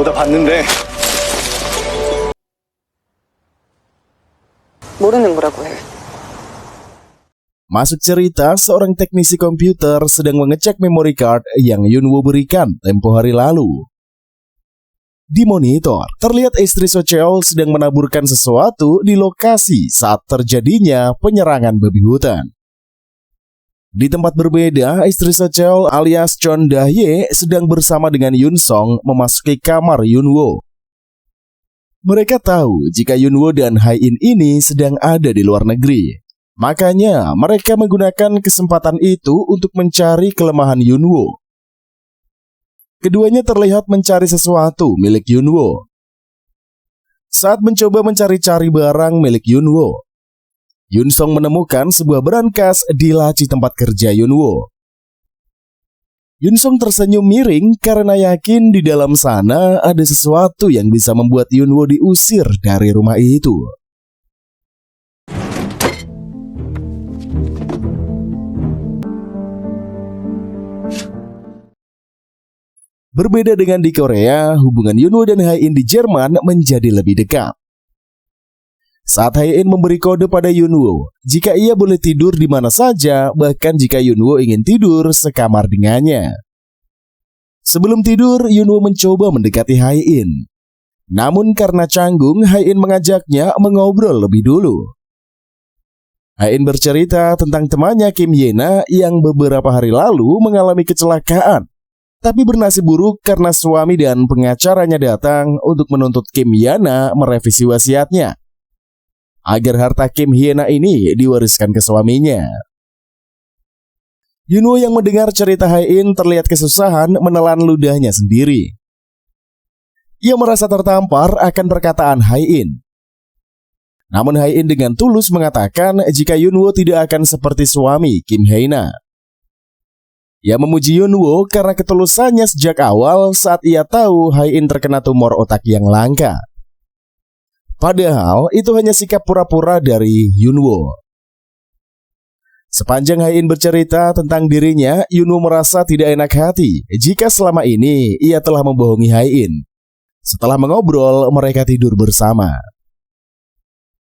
오다 봤는데 모르는 거라고 해. Masuk cerita, seorang teknisi komputer sedang mengecek memory card yang Yunwo berikan tempo hari lalu. Di monitor, terlihat istri So Cheol sedang menaburkan sesuatu di lokasi saat terjadinya penyerangan babi hutan. Di tempat berbeda, istri So Cheol alias Chon Da-hye sedang bersama dengan Yun Song memasuki kamar Yunwo. Mereka tahu jika Yunwo dan Hae-in ini sedang ada di luar negeri. Makanya mereka menggunakan kesempatan itu untuk mencari kelemahan Yunwo. Keduanya terlihat mencari sesuatu milik Yunwo. Saat mencoba mencari-cari barang milik Yunwo, Yun Song menemukan sebuah brankas di laci tempat kerja Yunwo. Yun Song tersenyum miring karena yakin di dalam sana ada sesuatu yang bisa membuat Yunwo diusir dari rumah itu. Berbeda dengan di Korea, hubungan Yunwo dan Hae-in di Jerman menjadi lebih dekat. Saat Hae-in memberi kode pada Yunwo, jika ia boleh tidur di mana saja, bahkan jika Yunwo ingin tidur sekamar dengannya. Sebelum tidur, Yunwo mencoba mendekati Hae-in. Namun karena canggung, Hae-in mengajaknya mengobrol lebih dulu. Hae-in bercerita tentang temannya Kim Ye-na yang beberapa hari lalu mengalami kecelakaan, tapi bernasib buruk karena suami dan pengacaranya datang untuk menuntut Kim Ye-na merevisi wasiatnya agar harta Kim Ye-na ini diwariskan ke suaminya. Yunwo yang mendengar cerita Hae-in terlihat kesusahan menelan ludahnya sendiri. Ia merasa tertampar akan perkataan Hae-in. Namun Hae-in dengan tulus mengatakan jika Yunwo tidak akan seperti suami Kim Ye-na. Ia memuji Yunwo karena ketulusannya sejak awal saat ia tahu Hae-in terkena tumor otak yang langka. Padahal itu hanya sikap pura-pura dari Yunwo. Sepanjang Hae-in bercerita tentang dirinya, Yunwo merasa tidak enak hati jika selama ini ia telah membohongi Hae-in. Setelah mengobrol, mereka tidur bersama.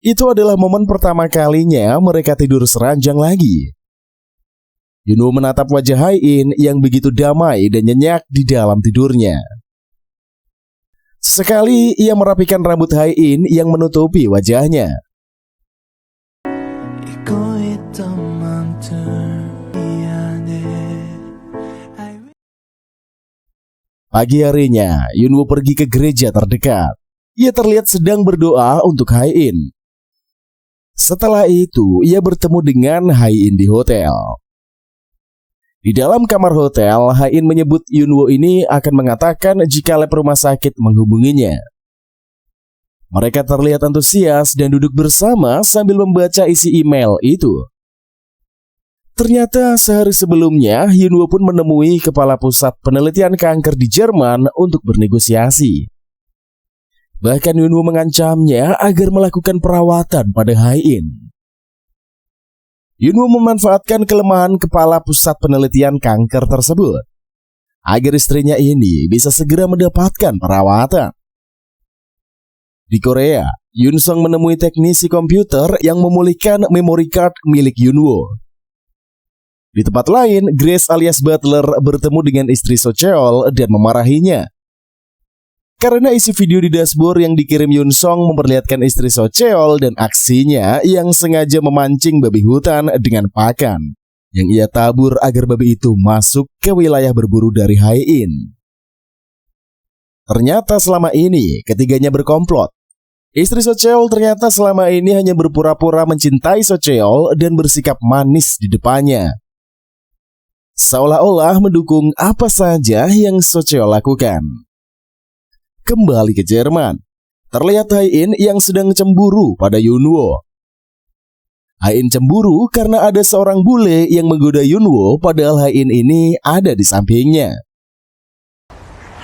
Itu adalah momen pertama kalinya mereka tidur seranjang lagi. Yunwo menatap wajah Hae-in yang begitu damai dan nyenyak di dalam tidurnya. Sekali ia merapikan rambut Hae-in yang menutupi wajahnya. Pagi harinya, Yunwo pergi ke gereja terdekat. Ia terlihat sedang berdoa untuk Hae-in. Setelah itu, ia bertemu dengan Hae-in di hotel. Di dalam kamar hotel, Hae-in menyebut Yunwo ini akan mengatakan jika lab rumah sakit menghubunginya. Mereka terlihat antusias dan duduk bersama sambil membaca isi email itu. Ternyata sehari sebelumnya, Yunwo pun menemui kepala pusat penelitian kanker di Jerman untuk bernegosiasi. Bahkan Yunwo mengancamnya agar melakukan perawatan pada Hae-in. Yunwo memanfaatkan kelemahan kepala pusat penelitian kanker tersebut agar istrinya ini bisa segera mendapatkan perawatan. Di Korea, Yun Song menemui teknisi komputer yang memulihkan memory card milik Yunwo. Di tempat lain, Grace alias Butler bertemu dengan istri So Cheol dan memarahinya. Karena isi video di dashboard yang dikirim Yun Song memperlihatkan istri So Cheol dan aksinya yang sengaja memancing babi hutan dengan pakan yang ia tabur agar babi itu masuk ke wilayah berburu dari Hae-in. Ternyata selama ini ketiganya berkomplot. Istri So Cheol ternyata selama ini hanya berpura-pura mencintai So Cheol dan bersikap manis di depannya, seolah-olah mendukung apa saja yang So Cheol lakukan. Kembali ke Jerman, terlihat Hae-in yang sedang cemburu pada Yunwo. Hae-in cemburu karena ada seorang bule yang menggoda Yunwo padahal Hae-in ini ada di sampingnya.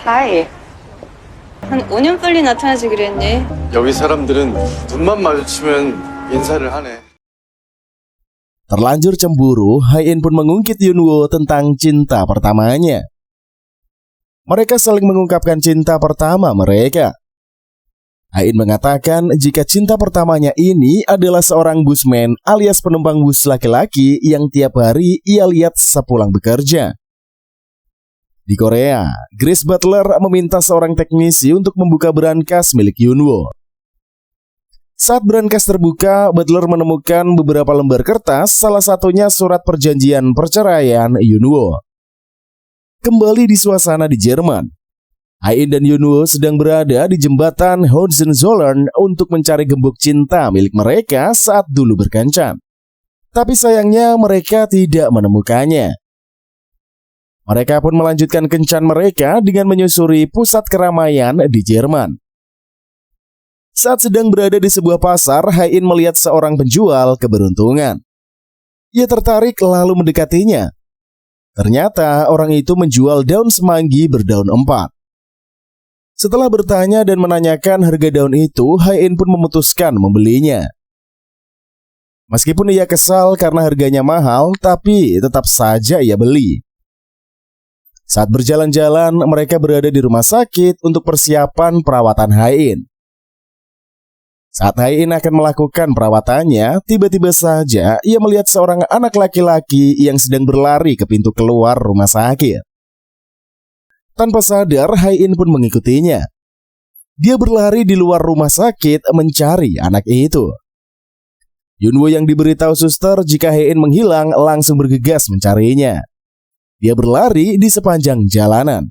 Hai. 한 5년 빨리 나타나지 그랬니? 여기 사람들은 눈만 마주치면 인사를 하네. Terlanjur cemburu, Hae-in pun mengungkit Yunwo tentang cinta pertamanya. Mereka saling mengungkapkan cinta pertama mereka. Hain mengatakan jika cinta pertamanya ini adalah seorang busman alias penumpang bus laki-laki yang tiap hari ia lihat sepulang bekerja. Di Korea, Grace Butler meminta seorang teknisi untuk membuka berangkas milik Yunwoo. Saat berangkas terbuka, Butler menemukan beberapa lembar kertas, salah satunya surat perjanjian perceraian Yunwoo. Kembali di suasana di Jerman, Hain dan Yunwoo sedang berada di jembatan Hohenzollern untuk mencari gembok cinta milik mereka saat dulu berkencan. Tapi sayangnya mereka tidak menemukannya. Mereka pun melanjutkan kencan mereka dengan menyusuri pusat keramaian di Jerman. Saat sedang berada di sebuah pasar, Hain melihat seorang penjual keberuntungan. Ia tertarik lalu mendekatinya. Ternyata orang itu menjual daun semanggi berdaun 4. Setelah bertanya dan menanyakan harga daun itu, Hain pun memutuskan membelinya. Meskipun ia kesal karena harganya mahal, tapi tetap saja ia beli. Saat berjalan-jalan, mereka berada di rumah sakit untuk persiapan perawatan Hain. Saat Hain akan melakukan perawatannya, tiba-tiba saja ia melihat seorang anak laki-laki yang sedang berlari ke pintu keluar rumah sakit. Tanpa sadar, Hain pun mengikutinya. Dia berlari di luar rumah sakit mencari anak itu. Yunwoo yang diberitahu suster jika Hain menghilang langsung bergegas mencarinya. Dia berlari di sepanjang jalanan.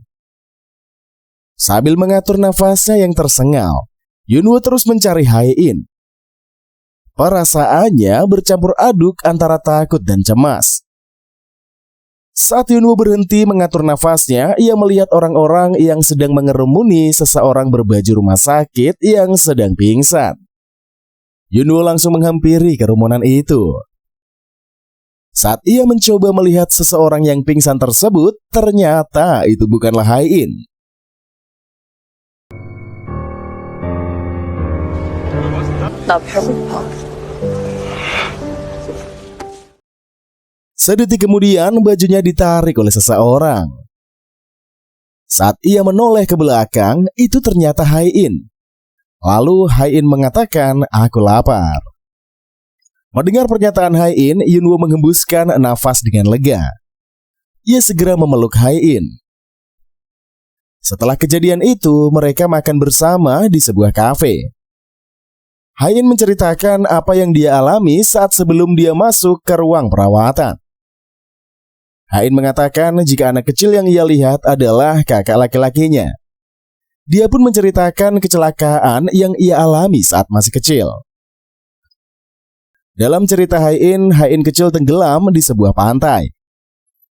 Sambil mengatur nafasnya yang tersengal, Yunwoo terus mencari Hain. Perasaannya bercampur aduk antara takut dan cemas. Saat Yunwoo berhenti mengatur nafasnya, ia melihat orang-orang yang sedang mengerumuni seseorang berbaju rumah sakit yang sedang pingsan. Yunwoo langsung menghampiri kerumunan itu. Saat ia mencoba melihat seseorang yang pingsan tersebut, ternyata itu bukanlah Hain. 나 배고파. Sedetik kemudian bajunya ditarik oleh seseorang. Saat ia menoleh ke belakang, itu ternyata Hain. Lalu Hain mengatakan, "Aku lapar." Mendengar pernyataan Hain, Yunwoo menghembuskan nafas dengan lega. Ia segera memeluk Hain. Setelah kejadian itu, mereka makan bersama di sebuah kafe. Hain menceritakan apa yang dia alami saat sebelum dia masuk ke ruang perawatan. Hain mengatakan jika anak kecil yang ia lihat adalah kakak laki-lakinya. Dia pun menceritakan kecelakaan yang ia alami saat masih kecil. Dalam cerita Hain kecil tenggelam di sebuah pantai.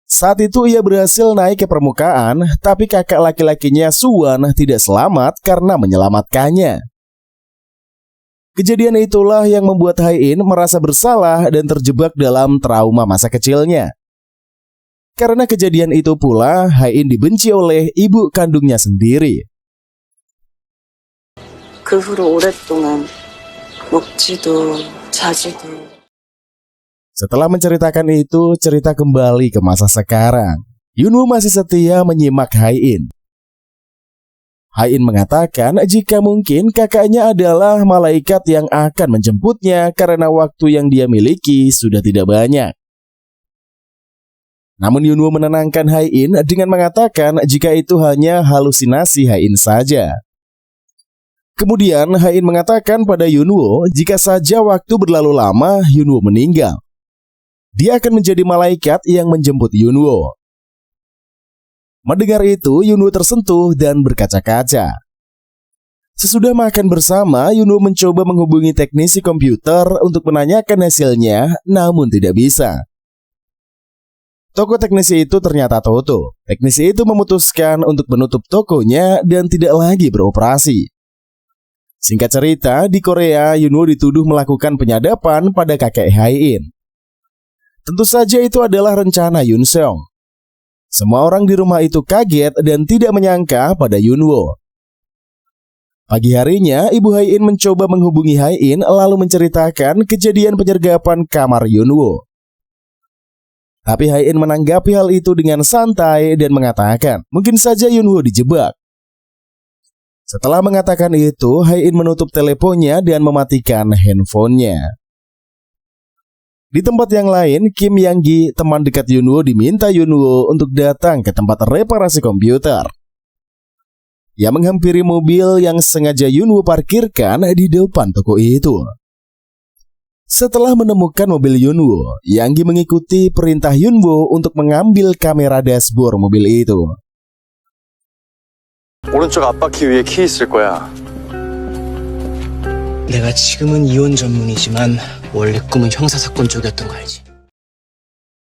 Saat itu ia berhasil naik ke permukaan, tapi kakak laki-lakinya Suwon tidak selamat karena menyelamatkannya. Kejadian itulah yang membuat Hain merasa bersalah dan terjebak dalam trauma masa kecilnya. Karena kejadian itu pula, Hain dibenci oleh ibu kandungnya sendiri. 그 후로 오랫동안 먹지도 자지도. Setelah menceritakan itu, cerita kembali ke masa sekarang. Yunwoo masih setia menyimak Hain. Hain mengatakan jika mungkin kakaknya adalah malaikat yang akan menjemputnya karena waktu yang dia miliki sudah tidak banyak. Namun Yunwoo menenangkan Hain dengan mengatakan jika itu hanya halusinasi Hain saja. Kemudian Hain mengatakan pada Yunwoo jika saja waktu berlalu lama Yunwoo meninggal, dia akan menjadi malaikat yang menjemput Yunwoo. Mendengar itu, Yunwoo tersentuh dan berkaca-kaca. Sesudah makan bersama, Yunwoo mencoba menghubungi teknisi komputer untuk menanyakan hasilnya, namun tidak bisa. Toko teknisi itu ternyata tutup. Teknisi itu memutuskan untuk menutup tokonya dan tidak lagi beroperasi. Singkat cerita, di Korea, Yunwoo dituduh melakukan penyadapan pada kakek Hain. Tentu saja itu adalah rencana Yoon Seong. Semua orang di rumah itu kaget dan tidak menyangka pada Yunwoo. Pagi harinya, Ibu Hain mencoba menghubungi Hain lalu menceritakan kejadian penyergapan kamar Yunwoo. Tapi Hae-in menanggapi hal itu dengan santai dan mengatakan mungkin saja Yunwoo dijebak. Setelah mengatakan itu, Hae-in menutup teleponnya dan mematikan handphonenya. Di tempat yang lain, Kim Yang-gi, teman dekat Yunwoo, diminta Yunwoo untuk datang ke tempat reparasi komputer. Ia menghampiri mobil yang sengaja Yunwoo parkirkan di depan toko itu. Setelah menemukan mobil Yunwoo, Yang-gi mengikuti perintah Yunwoo untuk mengambil kamera dashboard mobil itu. 오른쪽 앞바퀴 위에 키 있을 거야. 내가 지금은 이혼 전문이지만 원래 꿈은 형사사건 쪽이었던 거 알지?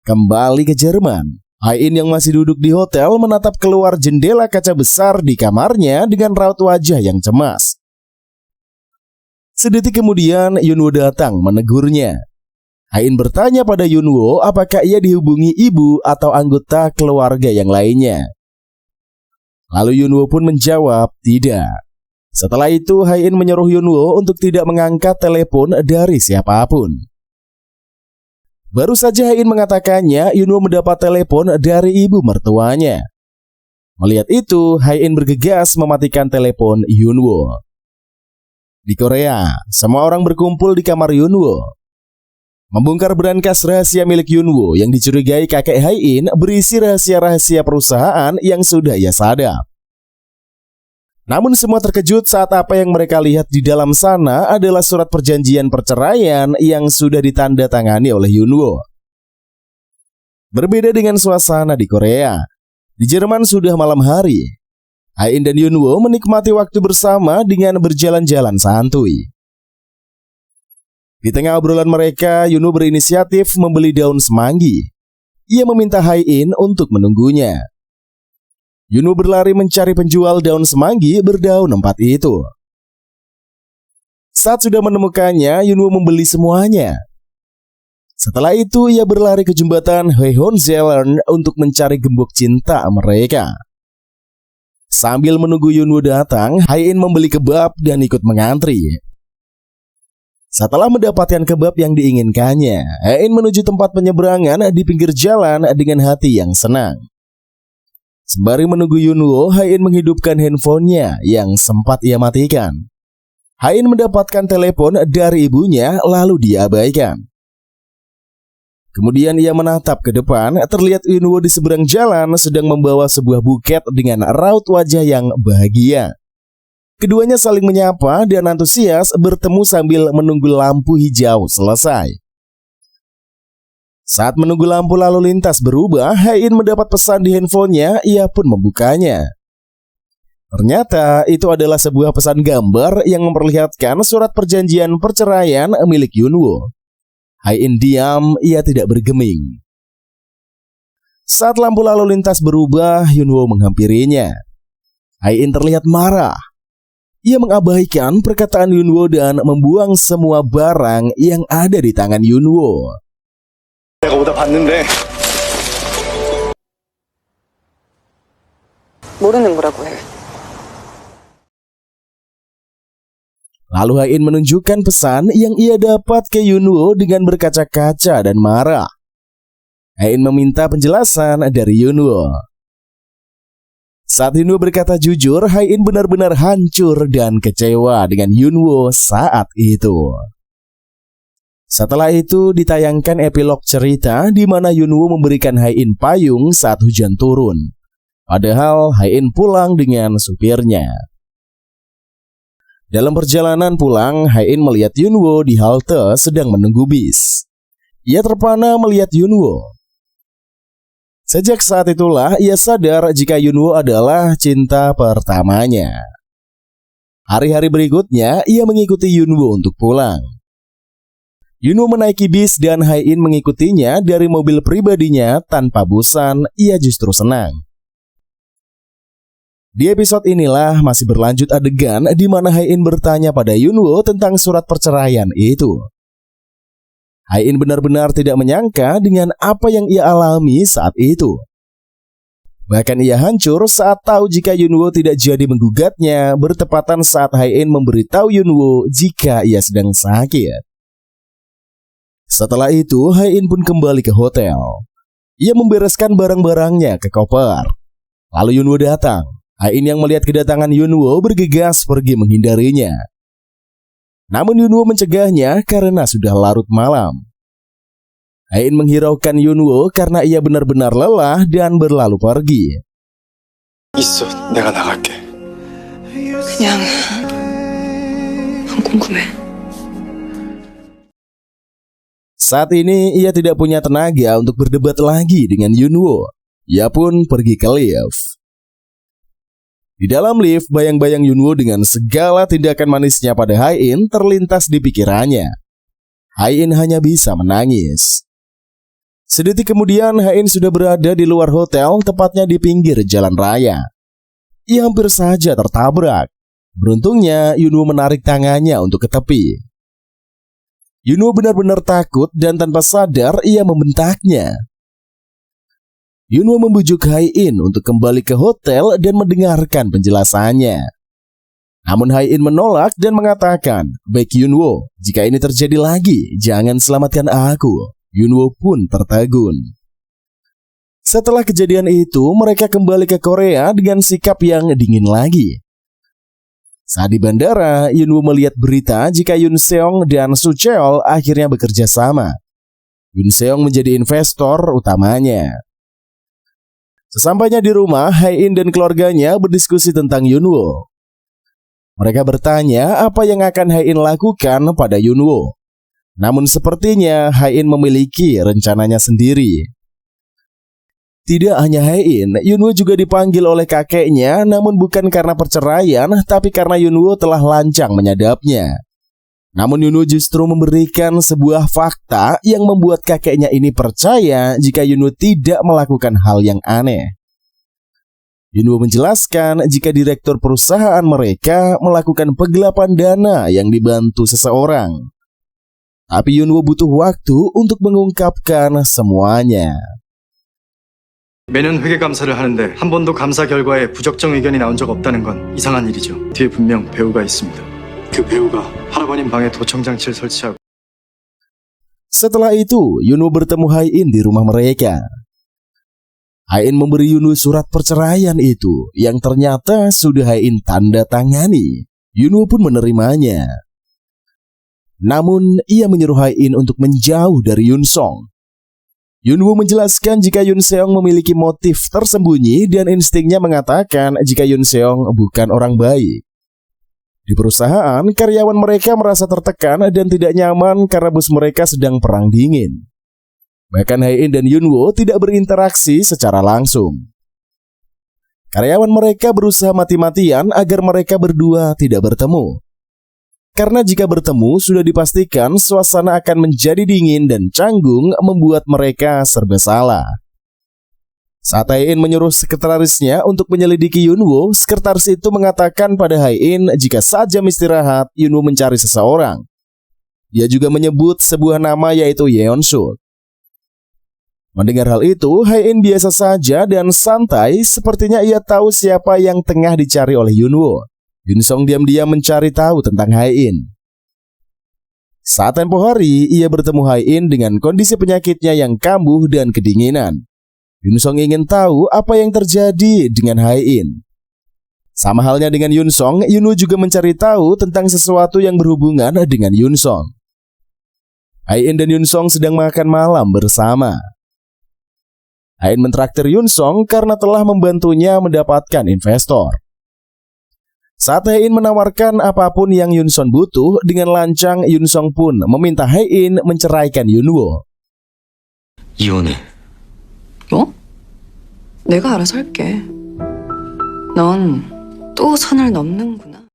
Kembali ke Jerman, Hae-in yang masih duduk di hotel menatap keluar jendela kaca besar di kamarnya dengan raut wajah yang cemas. Sedetik kemudian Yunwoo datang menegurnya. Hae-in bertanya pada Yunwoo apakah ia dihubungi ibu atau anggota keluarga yang lainnya. Lalu Yunwoo pun menjawab tidak. Setelah itu Hae-in menyuruh Yunwoo untuk tidak mengangkat telepon dari siapapun. Baru saja Hae-in mengatakannya, Yunwoo mendapat telepon dari ibu mertuanya. Melihat itu, Hae-in bergegas mematikan telepon Yunwoo. Di Korea, semua orang berkumpul di kamar Yunwoo. Membongkar berangkas rahasia milik Yunwoo yang dicurigai kakek Hae-in berisi rahasia-rahasia perusahaan yang sudah ia sadap. Namun semua terkejut saat apa yang mereka lihat di dalam sana adalah surat perjanjian perceraian yang sudah ditandatangani oleh Yunwoo. Berbeda dengan suasana di Korea, di Jerman sudah malam hari. Hae-in dan Yunwoo menikmati waktu bersama dengan berjalan-jalan santuy. Di tengah obrolan mereka, Yunwoo berinisiatif membeli daun semanggi. Ia meminta Hae-in untuk menunggunya. Yunwoo berlari mencari penjual daun semanggi berdaun 4 itu. Saat sudah menemukannya, Yunwoo membeli semuanya. Setelah itu, ia berlari ke jembatan Hohenzollern untuk mencari gembok cinta mereka. Sambil menunggu Yunwoo datang, Hae-in membeli kebab dan ikut mengantri. Setelah mendapatkan kebab yang diinginkannya, Hae-in menuju tempat penyeberangan di pinggir jalan dengan hati yang senang. Sembari menunggu Yunwoo, Hae-in menghidupkan handphonenya yang sempat ia matikan. Hae-in mendapatkan telepon dari ibunya lalu diabaikan. Kemudian ia menatap ke depan, terlihat Yunwoo di seberang jalan sedang membawa sebuah buket dengan raut wajah yang bahagia. Keduanya saling menyapa dan antusias bertemu sambil menunggu lampu hijau selesai. Saat menunggu lampu lalu lintas berubah, Hae-in mendapat pesan di handphonenya, ia pun membukanya. Ternyata itu adalah sebuah pesan gambar yang memperlihatkan surat perjanjian perceraian milik Yunwoo. Hae-in diam, ia tidak bergeming. Saat lampu lalu lintas berubah, Yunwoo menghampirinya. Hae-in terlihat marah. Ia mengabaikan perkataan Yunwoo dan membuang semua barang yang ada di tangan Yunwoo. 내가 오다 봤는데 모르는 거라고 해. Lalu Hae-in menunjukkan pesan yang ia dapat ke Yunwoo dengan berkaca-kaca dan marah. Hae-in meminta penjelasan dari Yunwoo. Saat Yunwoo berkata jujur, Hae-in benar-benar hancur dan kecewa dengan Yunwoo saat itu. Setelah itu ditayangkan epilog cerita di mana Yunwoo memberikan Hae-in payung saat hujan turun. Padahal Hae-in pulang dengan supirnya. Dalam perjalanan pulang, Hae-in melihat Yunwoo di halte sedang menunggu bis. Ia terpana melihat Yunwoo. Sejak saat itulah ia sadar jika Yunwoo adalah cinta pertamanya. Hari-hari berikutnya ia mengikuti Yunwoo untuk pulang. Yunwoo menaiki bis dan Hae-in mengikutinya dari mobil pribadinya tanpa bosan, ia justru senang. Di episode inilah masih berlanjut adegan di mana Hae-in bertanya pada Yunwoo tentang surat perceraian itu. Hae-in benar-benar tidak menyangka dengan apa yang ia alami saat itu. Bahkan ia hancur saat tahu jika Yunwoo tidak jadi menggugatnya bertepatan saat Hae-in memberitahu Yunwoo jika ia sedang sakit. Setelah itu, Hae-in pun kembali ke hotel. Ia membereskan barang-barangnya ke koper. Lalu Yunwoo datang. Hae-in yang melihat kedatangan Yunwoo bergegas pergi menghindarinya. Namun Yunwoo mencegahnya karena sudah larut malam. Hae-in menghiraukan Yunwoo karena ia benar-benar lelah dan berlalu pergi. 있어, 내가 나갈게. 그냥 안 궁금해. Saat ini ia tidak punya tenaga untuk berdebat lagi dengan Yunwoo. Ia pun pergi ke lift. Di dalam lift, bayang-bayang Yunwoo dengan segala tindakan manisnya pada Hae-in terlintas di pikirannya. Hae-in hanya bisa menangis. Sedetik kemudian Hae-in sudah berada di luar hotel, tepatnya di pinggir jalan raya. Ia hampir saja tertabrak. Beruntungnya Yunwoo menarik tangannya untuk ke tepi. Yunwoo benar-benar takut dan tanpa sadar ia membentaknya. Yunwoo membujuk Hae-in untuk kembali ke hotel dan mendengarkan penjelasannya. Namun Hae-in menolak dan mengatakan, "Baik Yunwoo, jika ini terjadi lagi, jangan selamatkan aku." Yunwoo pun tertegun. Setelah kejadian itu, mereka kembali ke Korea dengan sikap yang dingin lagi. Saat di bandara, Yunwoo melihat berita jika Yoon Seong dan Soo Cheol akhirnya bekerja sama. Yoon Seong menjadi investor utamanya. Sesampainya di rumah, Hae-in dan keluarganya berdiskusi tentang Yunwoo. Mereka bertanya apa yang akan Hae-in lakukan pada Yunwoo. Namun sepertinya Hae-in memiliki rencananya sendiri. Tidak hanya Hae-in, Yunwoo juga dipanggil oleh kakeknya, namun bukan karena perceraian, tapi karena Yunwoo telah lancang menyadapnya. Namun Yunwoo justru memberikan sebuah fakta yang membuat kakeknya ini percaya jika Yunwoo tidak melakukan hal yang aneh. Yunwoo menjelaskan jika direktur perusahaan mereka melakukan penggelapan dana yang dibantu seseorang. Tapi Yunwoo butuh waktu untuk mengungkapkan semuanya. 매년 회계 감사를 하는데 한 번도 감사 결과에 부적정 의견이 나온 적 없다는 건 이상한 일이죠. 뒤에 분명 배우가 있습니다. 그 배우가 할아버님 방에 도청장치를 설치하고 Setelah itu, Yunwoo bertemu Hae-in di rumah mereka. Hae-in memberi Yunwoo surat perceraian itu yang ternyata sudah Hae-in tanda tangani. Yunwoo pun menerimanya. Namun, ia menyuruh Hae-in untuk menjauh dari Yoon Song. Yunwoo menjelaskan jika Yoon Seong memiliki motif tersembunyi dan instingnya mengatakan jika Yoon Seong bukan orang baik. Di perusahaan, karyawan mereka merasa tertekan dan tidak nyaman karena bos mereka sedang perang dingin. Bahkan Hae-in dan Yunwoo tidak berinteraksi secara langsung. Karyawan mereka berusaha mati-matian agar mereka berdua tidak bertemu. Karena jika bertemu, sudah dipastikan suasana akan menjadi dingin dan canggung membuat mereka serba salah. Saat Hae-in menyuruh sekretarisnya untuk menyelidiki Yunwoo, sekretaris itu mengatakan pada Hae-in jika saat jam istirahat, Yunwoo mencari seseorang. Dia juga menyebut sebuah nama yaitu Yeon-soo. Mendengar hal itu, Hae-in biasa saja dan santai, sepertinya ia tahu siapa yang tengah dicari oleh Yunwoo. Yoon Song diam-diam mencari tahu tentang Hae-in. Saat tempo hari, ia bertemu Hae-in dengan kondisi penyakitnya yang kambuh dan kedinginan. Yoon Song ingin tahu apa yang terjadi dengan Hae-in. Sama halnya dengan Yoon Song, Yunwoo juga mencari tahu tentang sesuatu yang berhubungan dengan Yoon Song. Hae-in dan Yoon Song sedang makan malam bersama. Hae-in mentraktir Yoon Song karena telah membantunya mendapatkan investor. Saat Hae-in menawarkan apapun yang Yoon Song butuh, dengan lancang Yoon Song pun meminta Hae-in menceraikan Yunwoo. 이혼해. 뭐? 내가 알아서 할게. 넌 또 선을 넘는구나.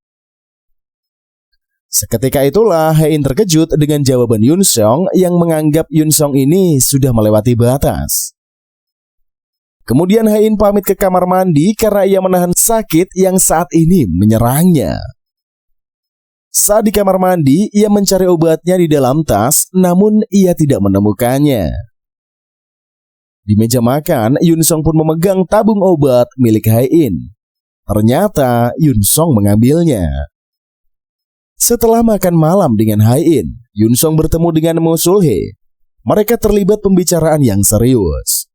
Seketika itulah Hae-in terkejut dengan jawaban Yoon Song yang menganggap Yoon Song ini sudah melewati batas. Kemudian Hae-in pamit ke kamar mandi karena ia menahan sakit yang saat ini menyerangnya. Saat di kamar mandi, ia mencari obatnya di dalam tas, namun ia tidak menemukannya. Di meja makan, Yoon Song pun memegang tabung obat milik Hae-in. Ternyata Yoon Song mengambilnya. Setelah makan malam dengan Hae-in, Yoon Song bertemu dengan Mo Sul-hye. Mereka terlibat pembicaraan yang serius.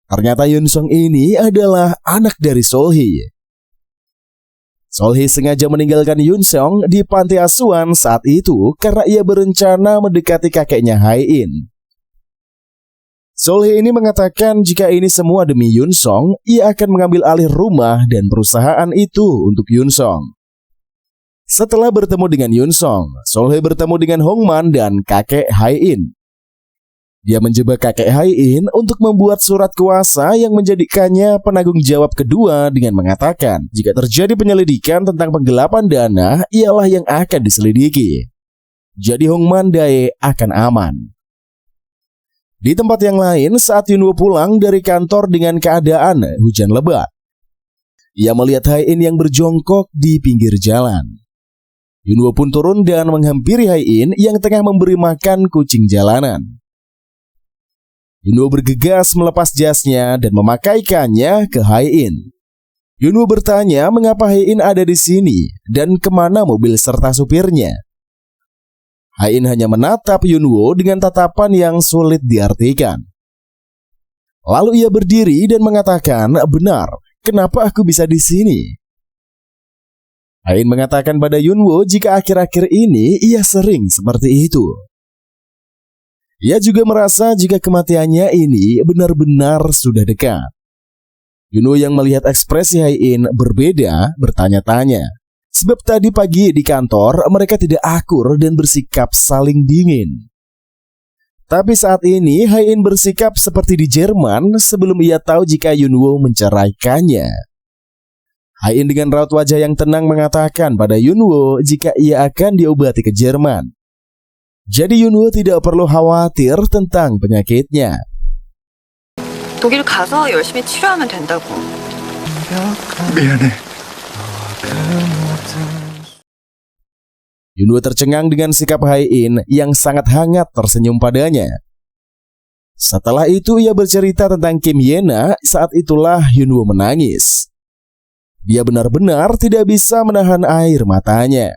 Ternyata Yun Song ini adalah anak dari Sol-hee. Sol-hee sengaja meninggalkan Yun Song di panti asuhan saat itu karena ia berencana mendekati kakeknya Hae-in. Sol-hee ini mengatakan jika ini semua demi Yun Song, ia akan mengambil alih rumah dan perusahaan itu untuk Yun Song. Setelah bertemu dengan Yun Song, Sol-hee bertemu dengan Hongman dan kakek Hae-in. Dia menjebak kakek Hae-in untuk membuat surat kuasa yang menjadikannya penanggung jawab kedua dengan mengatakan jika terjadi penyelidikan tentang penggelapan dana, ialah yang akan diselidiki. Jadi Hongman Dae akan aman. Di tempat yang lain, saat Yunwoo pulang dari kantor dengan keadaan hujan lebat, ia melihat Hae-in yang berjongkok di pinggir jalan. Yunwoo pun turun dan menghampiri Hae-in yang tengah memberi makan kucing jalanan. Yunwoo bergegas melepas jasnya dan memakaikannya ke Hae-in. Yunwoo bertanya mengapa Hae-in ada di sini dan kemana mobil serta supirnya. Hae-in hanya menatap Yunwoo dengan tatapan yang sulit diartikan. Lalu ia berdiri dan mengatakan, "Benar, kenapa aku bisa di sini?" Hae-in mengatakan pada Yunwoo jika akhir-akhir ini ia sering seperti itu. Ia juga merasa jika kematiannya ini benar-benar sudah dekat. Yunwoo yang melihat ekspresi Hae-in berbeda bertanya-tanya. Sebab tadi pagi di kantor mereka tidak akur dan bersikap saling dingin. Tapi saat ini Hae-in bersikap seperti di Jerman sebelum ia tahu jika Yunwoo menceraikannya. Hae-in dengan raut wajah yang tenang mengatakan pada Yunwoo jika ia akan diobati ke Jerman. Jadi Yunwoo tidak perlu khawatir tentang penyakitnya. 독일 가서 열심히 치료하면 된다고. 미안해. Yunwoo tercengang dengan sikap Hae-in yang sangat hangat tersenyum padanya. Setelah itu ia bercerita tentang Kim Yena, saat itulah Yunwoo menangis. Dia benar-benar tidak bisa menahan air matanya.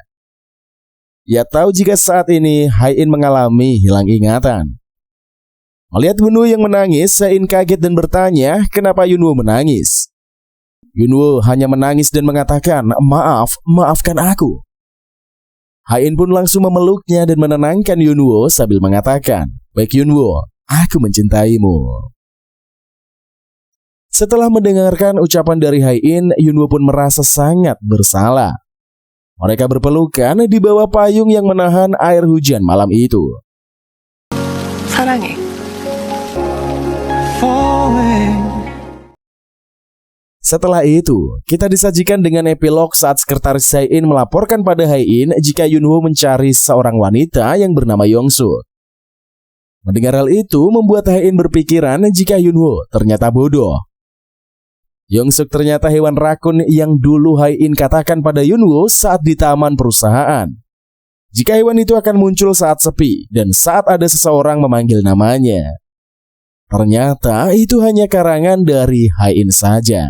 Ia tahu jika saat ini Hae-in mengalami hilang ingatan. Melihat Yunwoo yang menangis, Hae-in kaget dan bertanya kenapa Yunwoo menangis. Yunwoo hanya menangis dan mengatakan, maafkan aku. Hae-in pun langsung memeluknya dan menenangkan Yunwoo sambil mengatakan, baik Yunwoo, aku mencintaimu. Setelah mendengarkan ucapan dari Hae-in, Yunwoo pun merasa sangat bersalah. Mereka berpelukan di bawah payung yang menahan air hujan malam itu. 사랑해. Setelah itu, kita disajikan dengan epilog saat sekretaris Hae-in melaporkan pada Hae-in jika Yunwoo mencari seorang wanita yang bernama Yongsuk. Mendengar hal itu membuat Hae-in berpikiran jika Yunwoo ternyata bodoh. Yongsuk ternyata hewan rakun yang dulu Hae-in katakan pada Yunwoo saat di taman perusahaan. Jika hewan itu akan muncul saat sepi dan saat ada seseorang memanggil namanya. Ternyata itu hanya karangan dari Hae-in saja.